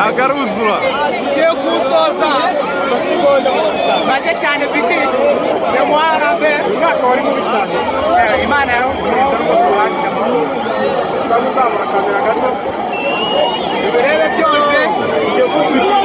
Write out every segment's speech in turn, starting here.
Agaruzura. Tugiye kusoza amasegonda make cyane biki semo arabe umwaka wari mubi cyane Imana yarawukurinze ngo tuwakire samuzamura kamera gato ibirebe byose igiye kutugira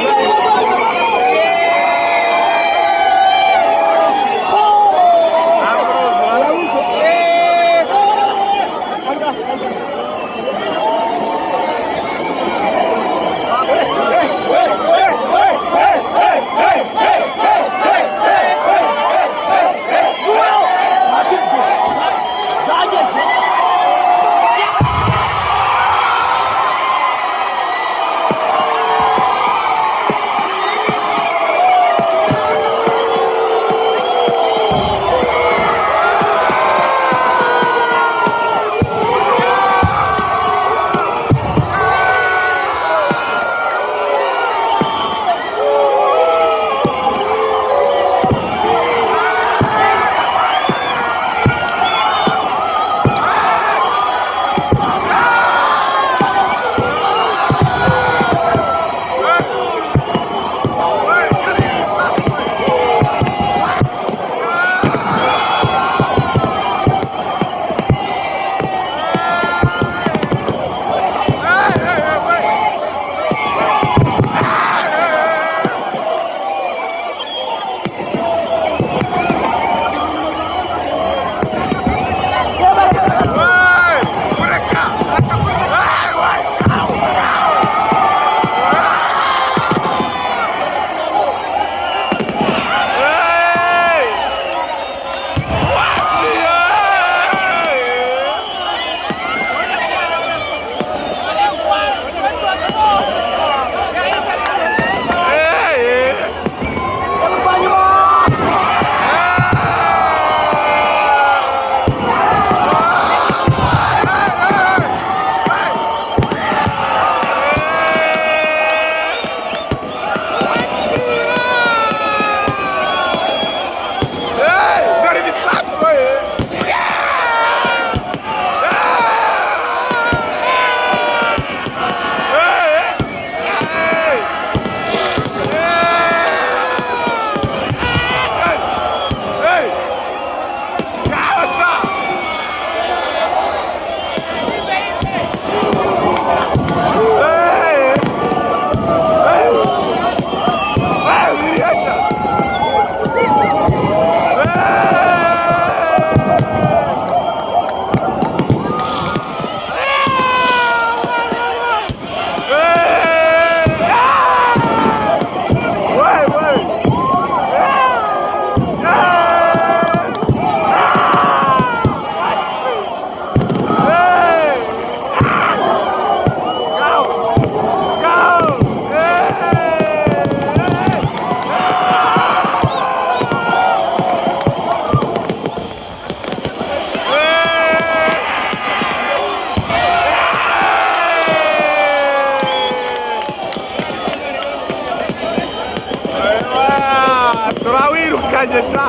Конечно.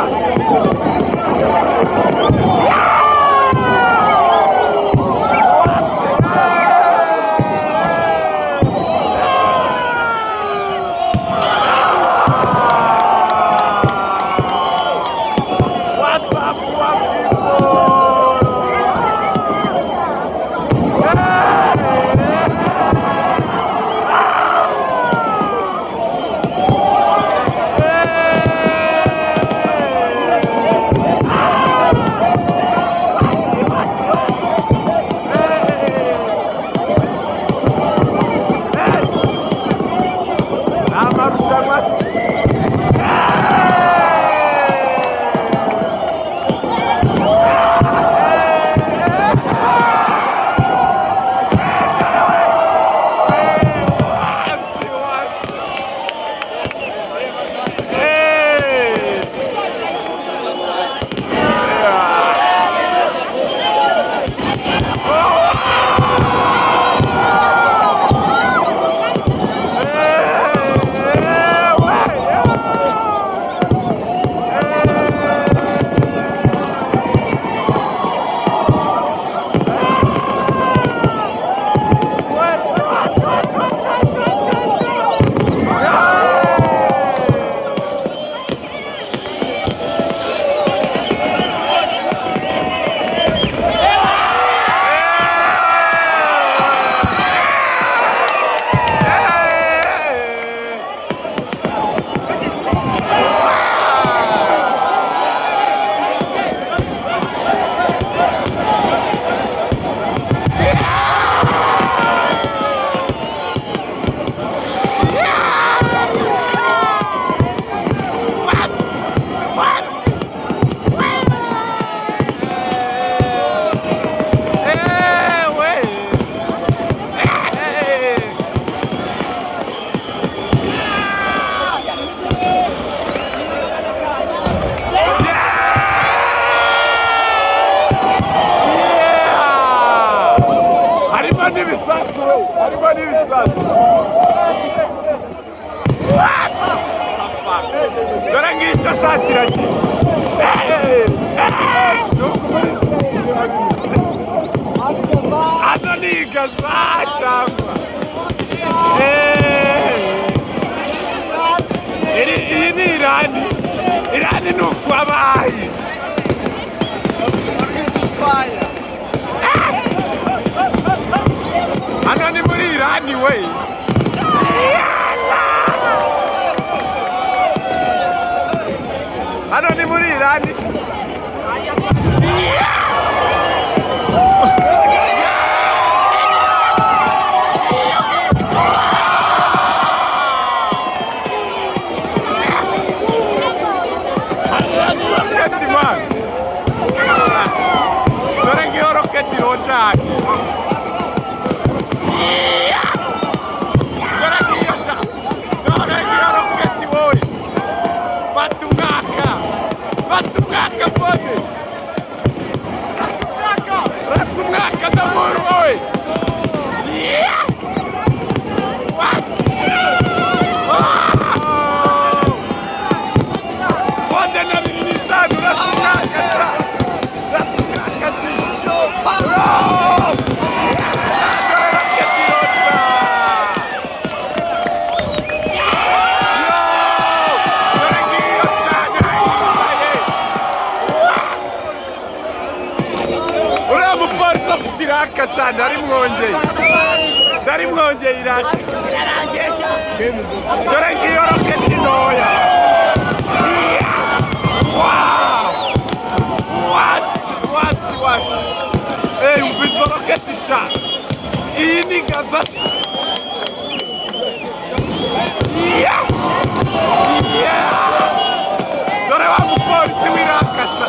n'ibisasu dore ngicyo saa kiragiye hano ni igaza cyangwa iyi ni irani irani ni ukwabaye hano ni muri irani we hano ni muri irani roketi man dore ngiyo roketi rocanye dore ngiyo roketi wowe fata umwaka bode rasa umwaka damuru wowe bode na 25 rasa umwaka iraka sana dari mwongeye iraka dore ngiyo roketi ntoya what umvise roketi sha iyi ni gaza dore wa mupolisi w'iraka sha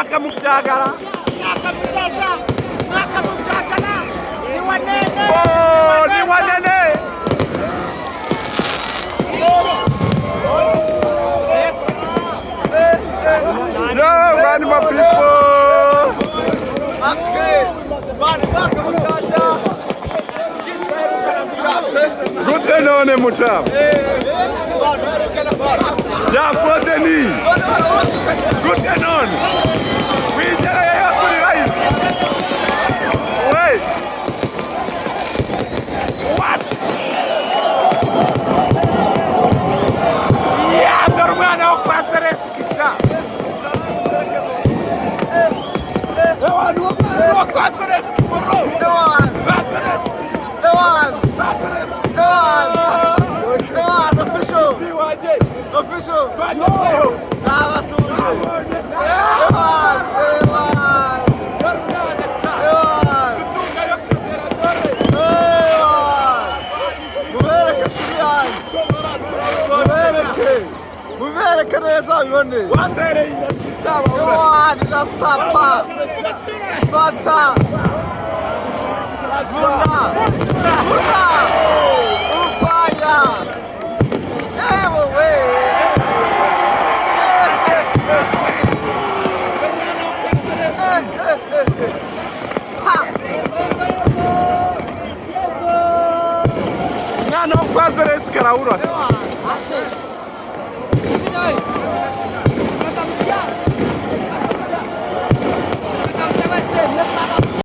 Mwaka mujagala. Mwaka mchasha. Mwaka mujagala. Ni wanene. Oh, ni wanene. Yo, run my people. Okay. Mwaka mchasha. Gute none mutam. Ya poteni. Gute none. Wijere ya suri rai. Wait. What? Ya dormana okwasereski sha. Okwasereski bro. Official. Tava sujo. Muvereke neza bibone. Irasapa. Fata. Vuna. Ufaya. Ewe. Mwana okwasereski karaura.